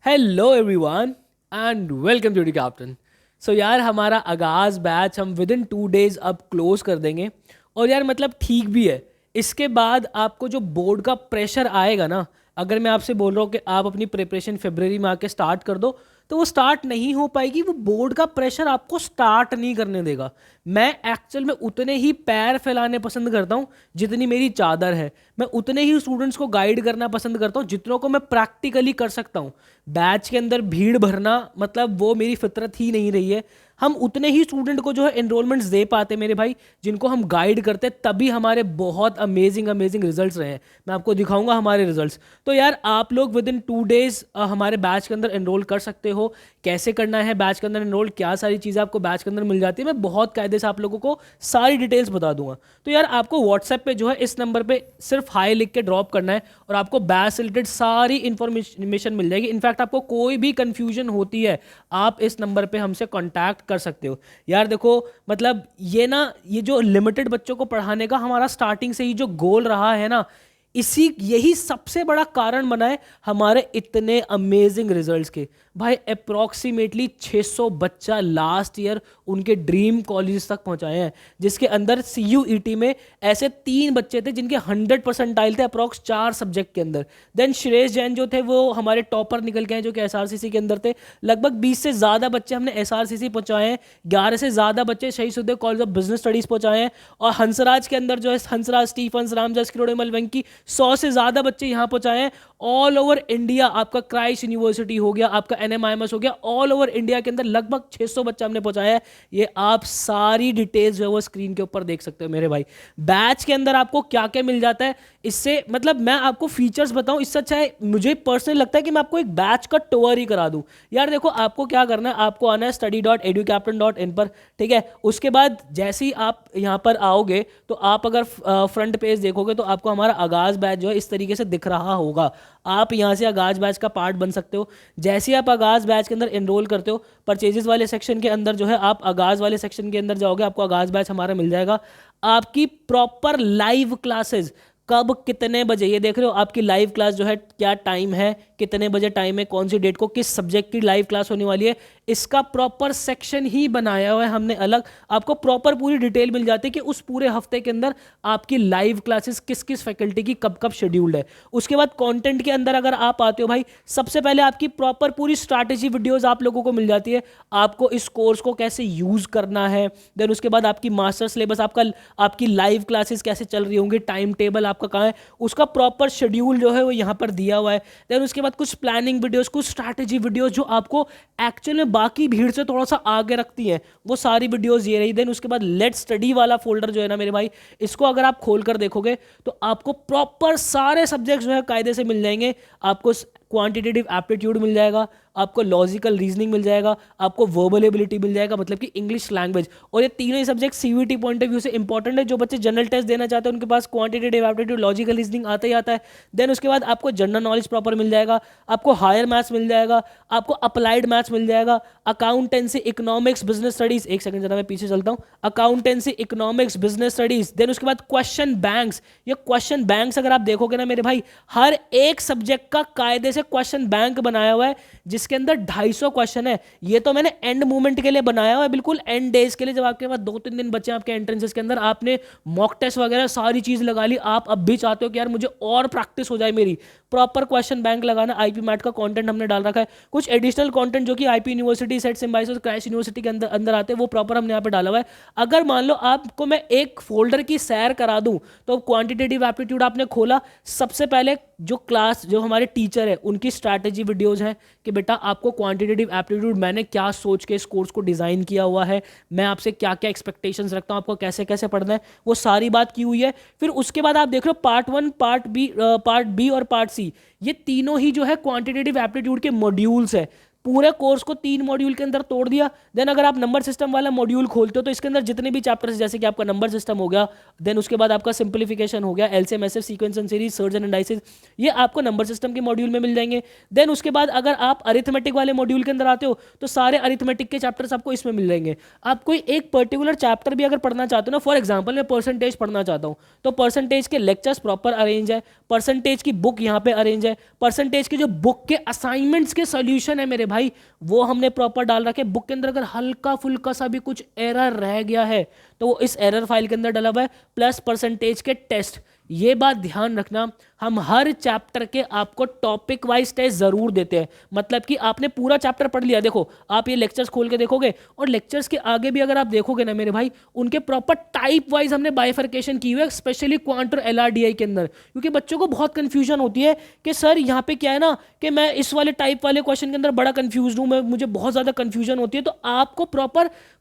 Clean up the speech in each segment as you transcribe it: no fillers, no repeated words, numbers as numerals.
Hello everyone and welcome to the captain. So यार हमारा Aagaz batch हम विद इन 2 डेज अब क्लोज कर देंगे। और यार मतलब ठीक भी है। इसके बाद आपको जो बोर्ड का प्रेशर आएगा ना, अगर मैं आपसे बोल रहा हूँ कि आप अपनी प्रिपरेशन फरवरी में आके स्टार्ट कर दो, तो वो स्टार्ट नहीं हो पाएगी। वो बोर्ड का प्रेशर आपको स्टार्ट नहीं करने देगा। मैं एक्चुअल में उतने ही पैर फैलाने पसंद करता हूँ जितनी मेरी चादर है। मैं उतने ही स्टूडेंट्स को गाइड करना पसंद करता हूँ जितनों को मैं प्रैक्टिकली कर सकता हूँ। बैच के अंदर भीड़ भरना मतलब वो मेरी फितरत ही नहीं रही है। हम उतने ही स्टूडेंट को जो है एनरोलमेंट्स दे पाते मेरे भाई जिनको हम गाइड करते, तभी हमारे बहुत अमेजिंग अमेजिंग रिजल्ट्स रहे हैं। मैं आपको दिखाऊंगा हमारे रिजल्ट्स। तो यार आप लोग विद इन 2 डेज हमारे बैच के अंदर एनरोल कर सकते हो। कैसे करना है बैच के अंदर एनरोल, क्या सारी चीज़ें आपको बैच के अंदर मिल जाती है, मैं बहुत कायदे से आप लोगों को सारी डिटेल्स बता दूंगा। तो यार आपको व्हाट्सएप पे जो है इस नंबर पे सिर्फ हाई लिख के ड्रॉप करना है और आपको बैच से रिलेटेड सारी इंफॉर्मेशन मिल जाएगी। इनफैक्ट आपको कोई भी कंफ्यूजन होती है आप इस नंबर पे हमसे कांटेक्ट कर सकते हो। यार देखो मतलब ये जो लिमिटेड बच्चों को पढ़ाने का हमारा स्टार्टिंग से ही जो गोल रहा है ना, इसी यही सबसे बड़ा कारण बना है हमारे इतने अमेजिंग रिजल्ट्स के। भाई अप्रोक्सीमेटली 600 बच्चा लास्ट ईयर उनके ड्रीम कॉलेज तक पहुंचाए हैं, जिसके अंदर CUET में ऐसे 3 बच्चे थे जिनके 100% थे अप्रोक्स 4 सब्जेक्ट के अंदर। देन श्रेयस जैन जो थे वो हमारे टॉपर निकल के हैं जो कि SRCC के अंदर थे। लगभग 20 से ज़्यादा बच्चे हमने SRCC पहुंचाए हैं। 11 से ज़्यादा बच्चे शहीद Sukhdev college of business studies पहुंचाए हैं। और हंसराज के अंदर जो है हंसराज स्टीफंस रामजस किरोड़ीमल वेंकी 100 से ज़्यादा बच्चे यहाँ पहुंचाए हैं। ऑल ओवर इंडिया आपका क्राइस्ट यूनिवर्सिटी हो गया, आपका NMIMS हो गया, ऑल ओवर इंडिया के अंदर लगभग 600 बच्चा हमने पहुंचाया है। ये आप सारी डिटेल्स जो है वो स्क्रीन के ऊपर देख सकते हो मेरे भाई। बैच के अंदर आपको क्या क्या मिल जाता है, इससे मतलब मैं आपको फीचर्स बताऊं, इससे अच्छा है मुझे पर्सनली लगता है कि मैं आपको एक बैच का टूर ही करा दूं। यार देखो आपको क्या करना है, आपको आना है study.educaptain.in पर, ठीक है। उसके बाद जैसे ही आप यहाँ पर आओगे तो आप अगर फ्रंट पेज देखोगे तो आपको हमारा आगाज बैच जो है इस तरीके से दिख रहा होगा। आप यहाँ से आगाज बैच का पार्ट बन सकते हो। जैसे ही आप आगाज बैच के अंदर एनरोल करते हो, परचेजेस वाले सेक्शन के अंदर जो है आप आगाज वाले सेक्शन के अंदर जाओगे, आपको आगाज बैच हमारा मिल जाएगा। आपकी प्रॉपर लाइव क्लासेस कब कितने बजे, ये देख रहे हो आपकी लाइव क्लास जो है क्या टाइम है, कितने बजे टाइम है, कौन सी डेट को किस सब्जेक्ट की लाइव क्लास होने वाली है, इसका प्रॉपर सेक्शन ही बनाया हुआ है हमने अलग। आपको प्रॉपर पूरी डिटेल मिल जाती है कि उस पूरे हफ्ते के अंदर आपकी लाइव क्लासेस किस किस फैकल्टी की कब कब शेड्यूल्ड है। उसके बाद कंटेंट के अंदर अगर आप आते हो भाई, सबसे पहले आपकी प्रॉपर पूरी स्ट्रैटेजी वीडियोस आप लोगों को मिल जाती है, आपको इस कोर्स को कैसे यूज करना है। देन उसके बाद आपकी मास्टर सिलेबस, आपकी लाइव क्लासेस कैसे चल रही होंगी, टाइम टेबल आपका कहाँ है, उसका प्रॉपर शेड्यूल जो है वो यहाँ पर दिया हुआ है। देन उसके बाद कुछ प्लानिंग वीडियोस, कुछ स्ट्रैटेजी वीडियोस जो आपको एक्चुअल में बाकी भीड़ से थोड़ा सा आगे रखती हैं, वो सारी वीडियोस ये रही। देन उसके बाद लेट स्टडी वाला फोल्डर जो है ना मेरे भाई, इसको अगर आप खोल कर देखोगे तो आपको प्रॉपर सारे सब्जेक्ट जो है कायदे से मिल जाएंगे। आपको क्वांटिटेटिव एप्टीट्यूड मिल जाएगा, आपको लॉजिकल रीजनिंग मिल जाएगा, आपको वर्बल एबिलिटी मिल जाएगा मतलब कि इंग्लिश लैंग्वेज। और ये तीनों ही subject CUET point of view से इंपॉर्टेंट है। जो बच्चे जनरल टेस्ट देना चाहते हैं उनके पास क्वांटिटेटिव एप्टीट्यूड लॉजिकल रीजनिंग आता ही आता है। देन उसके बाद आपको जनरल नॉलेज प्रॉपर मिल जाएगा, आपको हायर मैथ्स मिल जाएगा, आपको अप्लाइड मैथ्स मिल जाएगा, अकाउंटेंसी इकोनॉमिक्स बिजनेस स्टडीज, एक सेकंड जरा मैं पीछे चलता हूँ, accountancy economics business studies. Then उसके बाद क्वेश्चन बैंक्स। ये क्वेश्चन बैंक्स अगर आप देखोगे ना मेरे भाई, हर एक सब्जेक्ट का कायदे से क्वेश्चन बैंक बनाया हुआ है जिसके अंदर 250 क्वेश्चन है। ये तो मैंने एंड मूवमेंट के लिए बनाया हुआ है, बिल्कुल एंड डेज के लिए, जब आपके पास 2-3 दिन बचे आपके एंट्रेंसेस के अंदर, आपने मॉक टेस्ट वगैरह सारी चीज लगा ली, आप अब भी चाहते हो कि यार मुझे और प्रैक्टिस हो जाए मेरी, प्रॉपर क्वेश्चन बैंक लगाना। IP मैट का कंटेंट हमने डाल रखा है, कुछ एडिशनल कंटेंट जो कि IP university, set symbiosis, Christ university के अंदर अंदर आते हैं, वो प्रॉपर हमने यहाँ पे डाला हुआ है। अगर मान लो आपको मैं एक फोल्डर की सैर करा दूं, तो क्वांटिटेटिव एप्टीट्यूड आपने खोला, सबसे पहले जो क्लास जो हमारे टीचर है उनकी स्ट्रैटेजी वीडियोज हैं कि बेटा आपको क्वांटिटेटिव एप्टीट्यूड मैंने क्या सोच के इस कोर्स को डिजाइन किया हुआ है, मैं आपसे क्या क्या एक्सपेक्टेशंस रखता हूं, आपको कैसे कैसे पढ़ना है, वो सारी बात की हुई है। फिर उसके बाद आप देख रहे हो पार्ट 1, पार्ट बी और पार्ट C, ये तीनों ही जो है क्वांटिटेटिव एप्टीट्यूड के मॉड्यूल्स है। पूरे कोर्स को 3 मॉड्यूल के अंदर तोड़ दिया। देन अगर आप नंबर सिस्टम वाला मॉड्यूल खोलते हो तो इसके अंदर जितने भी चैप्टर्स, जैसे कि आपका नंबर सिस्टम हो गया, देन उसके बाद आपका सिंप्लीफिकेशन हो गया, LCM SF sequence and series, surge and indices, ये आपको नंबर सिस्टम के मॉड्यूल में मिल जाएंगे। देन उसके बाद अगर आप अरिथमेटिक वाले मॉड्यूल के अंदर आते हो तो सारे अरिथमेटिक के चैप्टर्स आपको इसमें मिल जाएंगे। आप कोई एक पर्टिकुलर चैप्टर भी अगर पढ़ना चाहते हो ना, फॉर एग्जाम्पल मैं परसेंटेज पढ़ना चाहता हूँ तो परसेंटेज के लेक्चर्स प्रॉपर अरेंज है, परसेंटेज की बुक यहाँ पे अरेंज है, परसेंटेज के जो बुक के असाइनमेंट्स के सॉल्यूशन है मेरे भाई वो हमने प्रॉपर डाल रखे। बुक के अंदर अगर हल्का फुल्का सा भी कुछ एरर रह गया है तो वो इस एरर फाइल के अंदर डला हुआ है, प्लस परसेंटेज के टेस्ट। ये बात ध्यान रखना, हम हर चैप्टर के आपको टॉपिक वाइज टेस्ट जरूर देते हैं। मतलब कि आपने पूरा चैप्टर पढ़ लिया, देखो आप ये लेक्चर्स खोल के देखोगे और लेक्चर्स के आगे भी अगर आप देखोगे ना मेरे भाई, उनके प्रॉपर टाइप वाइज हमने बाइफर्केशन की हुई है, स्पेशली क्वांट और एलआरडीआई के अंदर, क्योंकि बच्चों को बहुत कंफ्यूजन होती है कि सर यहाँ पे क्या है ना कि मैं इस वाले टाइप वाले क्वेश्चन के अंदर बड़ा कंफ्यूज हूँ, मुझे बहुत ज्यादा कंफ्यूजन होती है। तो आपको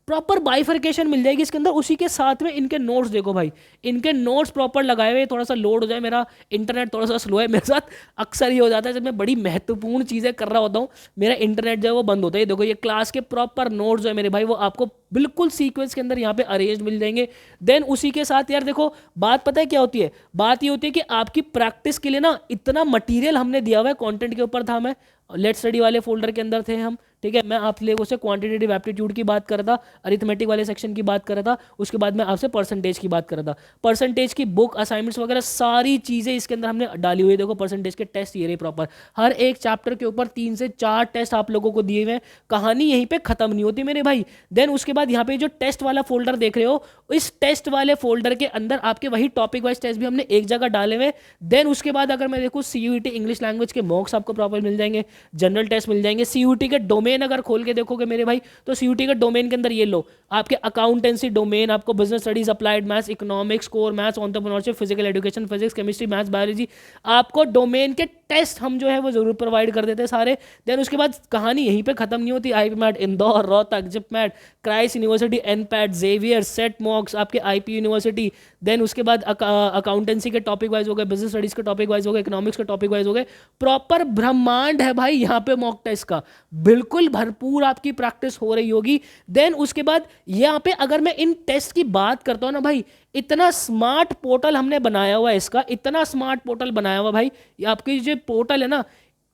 प्रॉपर बाइफर्केशन मिल जाएगी इसके अंदर। उसी के साथ में इनके नोट्स देखो भाई, इनके नोट्स प्रॉपर लगाए हुए। थोड़ा सा लोड हो जाए, मेरा इंटरनेट थोड़ा सा स्लो है, मेरे साथ अक्सर ये हो जाता है जब मैं बड़ी महत्वपूर्ण चीज़ें कर रहा होता हूँ मेरा इंटरनेट जो है वो बंद होता है। देखो ये क्लास के प्रॉपर नोट्स जो है मेरे भाई वो आपको बिल्कुल सीक्वेंस के अंदर यहाँ पे अरेंज मिल जाएंगे। देन उसी के साथ यार देखो बात पता है क्या होती है, बात ये होती है कि आपकी प्रैक्टिस के लिए ना इतना मटेरियल हमने दिया हुआ है, कंटेंट के ऊपर था, मैं लेट स्टडी वाले फोल्डर के अंदर थे हम, ठीक है। मैं आप लोगों से क्वांटिटेटिव एप्टीट्यूड की बात कर रहा था, अरिथमेटिक वाले सेक्शन की बात कर रहा था, उसके बाद मैं आपसे परसेंटेज की बात कर रहा था। परसेंटेज की बुक, असाइनमेंट्स वगैरह सारी चीज़ें इसके अंदर हमने डाली हुई है। देखो परसेंटेज के टेस्ट ये रहे प्रॉपर, हर एक चैप्टर के ऊपर 3 से 4 टेस्ट आप लोगों को दिए हुए हैं। कहानी यहीं पे खत्म नहीं होती मेरे भाई। देन उसके बाद यहाँ पे जो टेस्ट वाला फोल्डर देख रहे हो, इस टेस्ट वाले फोल्डर के अंदर आपके वही टॉपिक वाइज टेस्ट भी हमने एक जगह डाले हुए। देन उसके बाद अगर मैं देखूँ सीयूईटी इंग्लिश लैंग्वेज के मॉक्स आपको प्रॉपर मिल जाएंगे, जनरल टेस्ट मिल जाएंगे। सीयूईटी के डोमेन अगर खोल के देखोगे मेरे भाई तो सीयूईटी के डोमेन के अंदर ये लो आपके अकाउंटेंसी डोमेन, आपको business studies, applied maths, economics, core maths, entrepreneurship, physical education, physics, chemistry, maths, biology, आपको डोमेन के टेस्ट हम जो है वो जरूर प्रोवाइड कर देते हैं सारे। देन उसके बाद कहानी यहीं पे खत्म नहीं होती। IPMAT, Indore, Rohtak, JIPMAT, Christ University, NPAT, Xavier, SET mocks, आपके आईपी यूनिवर्सिटी। देन उसके बाद अकाउंटेंसी के टॉपिक वाइज हो गए, बिजनेस स्टडीज के टॉपिक वाइज हो गए, इकोनॉमिक्स के टॉपिक वाइज हो गए। प्रॉपर ब्रह्मांड है भाई यहाँ पे मॉक टेस्ट का, बिल्कुल भरपूर आपकी प्रैक्टिस हो रही होगी। देन उसके बाद यहाँ पे अगर मैं इन टेस्ट की बात करता हूँ ना भाई, इतना स्मार्ट पोर्टल हमने बनाया हुआ है इसका, इतना स्मार्ट पोर्टल बनाया हुआ भाई। ये आपकी जो पोर्टल है ना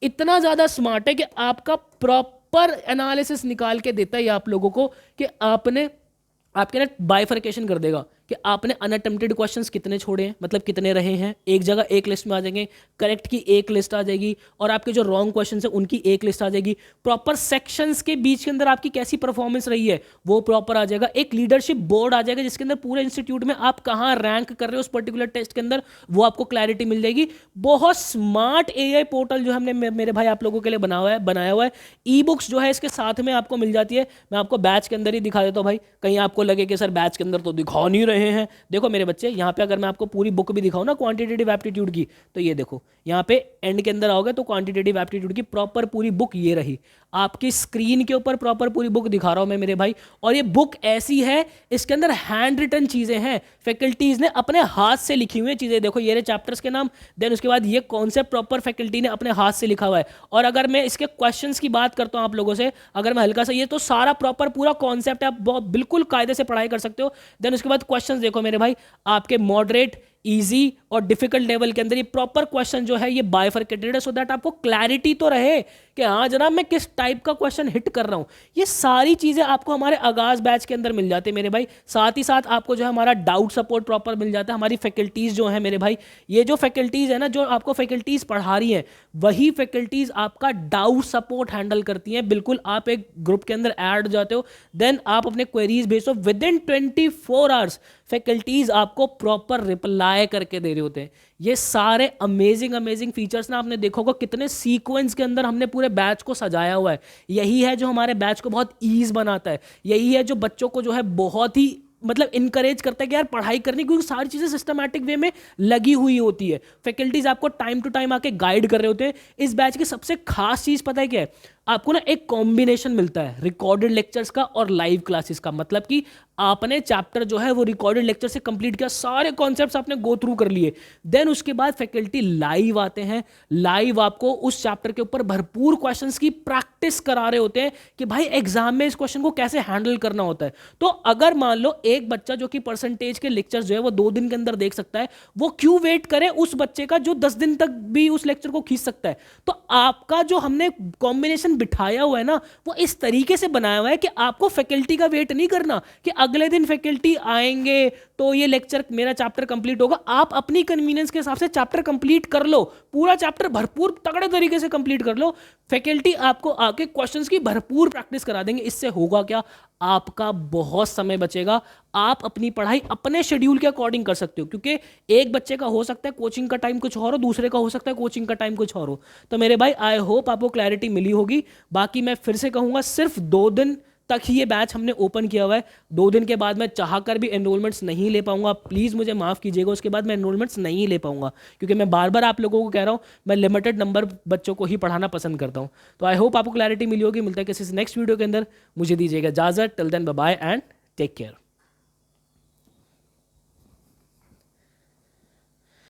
इतना ज्यादा स्मार्ट है कि आपका प्रॉपर एनालिसिस निकाल के देता है ये आप लोगों को कि आपके ना बाइफर्केशन कर देगा कि आपने अनअटेम्प्टेड क्वेश्चंस कितने छोड़े हैं, मतलब कितने रहे हैं। एक जगह एक लिस्ट में आ जाएंगे, करेक्ट की एक लिस्ट आ जाएगी और आपके जो रॉन्ग क्वेश्चंस हैं उनकी एक लिस्ट आ जाएगी। प्रॉपर सेक्शंस के बीच के अंदर आपकी कैसी परफॉर्मेंस रही है वो प्रॉपर आ जाएगा। एक लीडरशिप बोर्ड आ जाएगा जिसके अंदर पूरे इंस्टीट्यूट में आप कहाँ रैंक कर रहे हो उस पर्टिकुलर टेस्ट के अंदर, वो आपको क्लैरिटी मिल जाएगी। बहुत स्मार्ट एआई पोर्टल जो हमने मेरे भाई आप लोगों के लिए बनाया हुआ है। ई बुक्स जो है इसके साथ में आपको मिल जाती है। मैं आपको बैच के अंदर ही दिखा देता हूँ भाई, कहीं आपको लगे कि सर बैच के अंदर तो दिखा नहीं रहे हैं। देखो मेरे बच्चे यहाँ पे अगर मैं आपको पूरी बुक भी दिखाऊं ना क्वांटिटेटिव एप्टीट्यूड की, तो ये देखो यहाँ पे एंड के अंदर आओगे तो क्वांटिटेटिव एप्टीट्यूड की प्रॉपर पूरी बुक ये रही आपकी स्क्रीन के ऊपर, प्रॉपर पूरी बुक दिखा रहा हूं मैं मेरे भाई। और ये बुक ऐसी है इसके अंदर हैंड रिटन चीजें हैं, फैकल्टीज ने अपने हाथ से लिखी हुई चीजें। देखो ये चैप्टर्स के नाम, देन उसके बाद ये कॉन्सेप्ट प्रॉपर फैकल्टी ने अपने हाथ से लिखा हुआ है। और अगर मैं इसके क्वेश्चंस की बात करता हूं आप लोगों से, अगर मैं हल्का सा, ये तो सारा प्रॉपर पूरा कॉन्सेप्ट है, आप बिल्कुल कायदे से पढ़ाई कर सकते हो। देन उसके बाद क्वेश्चंस देखो मेरे भाई, आपके मॉडरेट, इजी और डिफिकल्ट लेवल के अंदर ये प्रॉपर क्वेश्चन जो है ये बाइफर्केटेड है, सो दैट आपको क्लैरिटी तो रहे कि हाँ जनाब मैं किस टाइप का क्वेश्चन हिट कर रहा हूं। ये सारी चीजें आपको हमारे आगाज बैच के अंदर मिल जाती है मेरे भाई। साथ ही साथ आपको जो है हमारा डाउट सपोर्ट प्रॉपर मिल जाता है। हमारी फैकल्टीज जो है मेरे भाई, ये जो फैकल्टीज है ना, जो आपको फैकल्टीज पढ़ा रही हैं वही फैकल्टीज आपका डाउट सपोर्ट हैंडल करती हैं। बिल्कुल आप एक ग्रुप के अंदर ऐड हो जाते हो, देन आप अपने क्वेरीज भेजो, विद इन 24 आवर्स फैकल्टीज आपको प्रॉपर रिप्लाई करके दे रहे होते हैं। ये सारे अमेजिंग फीचर्स ना आपने देखोगे कितने सीक्वेंस के अंदर हमने पूरे बैच को सजाया हुआ है। यही है जो हमारे बैच को बहुत ईज बनाता है, यही है जो बच्चों को जो है बहुत ही मतलब इनकरेज करता है कि यार पढ़ाई करनी, क्योंकि सारी चीजें सिस्टमैटिक वे में लगी हुई होती है। फैकल्टीज आपको टाइम टू टाइम आके गाइड कर रहे होते हैं। इस बैच की सबसे खास चीज पता है क्या है, आपको ना एक कॉम्बिनेशन मिलता है रिकॉर्डेड लेक्चर्स का और लाइव क्लासेस का। मतलब कि आपने चैप्टर जो है वो रिकॉर्डेड लेक्चर से कंप्लीट किया, सारे कॉन्सेप्ट्स आपने गो थ्रू कर लिए, देन उसके बाद फैकल्टी लाइव आते हैं, लाइव आपको उस चैप्टर के ऊपर भरपूर क्वेश्चंस की प्रैक्टिस करा रहे होते हैं कि भाई एग्जाम में इस क्वेश्चन को कैसे हैंडल करना होता है। तो अगर मान लो एक बच्चा जो कि परसेंटेज के लेक्चर जो है वो 2 दिन के अंदर देख सकता है, वो क्यों वेट करे उस बच्चे का जो 10 दिन तक भी उस लेक्चर को खींच सकता है। तो आपका जो हमने कॉम्बिनेशन बिठाया हुआ है ना, वो इस तरीके से बनाया हुआ है कि आपको फैकल्टी का वेट नहीं करना कि अगले दिन फैकल्टी आएंगे तो ये लेक्चर मेरा चैप्टर कंप्लीट होगा। आप अपनी कन्वीनियंस के हिसाब से चैप्टर कंप्लीट कर लो, पूरा चैप्टर भरपूर तगड़े तरीके से कंप्लीट कर लो, फैकल्टी आपको आके क्वेश्चंस की भरपूर प्रैक्टिस करा देंगे। इससे होगा क्या, आपका बहुत समय बचेगा, आप अपनी पढ़ाई अपने शेड्यूल के अकॉर्डिंग कर सकते हो, क्योंकि एक बच्चे का हो सकता है कोचिंग का टाइम कुछ और हो, दूसरे का हो सकता है कोचिंग का टाइम कुछ और हो। तो मेरे भाई आई होप आपको क्लैरिटी मिली होगी। बाकी मैं फिर से कहूंगा सिर्फ 2 दिन तक ही ये बैच हमने ओपन किया हुआ है, 2 दिन के बाद मैं चाहकर भी एनरोलमेंट्स नहीं ले पाऊंगा, प्लीज़ मुझे माफ़ कीजिएगा, उसके बाद मैं एनरोलमेंट्स नहीं ले पाऊंगा, क्योंकि मैं बार बार आप लोगों को कह रहा हूँ मैं लिमिटेड नंबर बच्चों को ही पढ़ाना पसंद करता हूँ। तो आई होप आपको क्लैरिटी मिली होगी। मिलता है किसी नेक्स्ट वीडियो के अंदर, मुझे दीजिएगा इजाज़त। Till then bye bye and take care.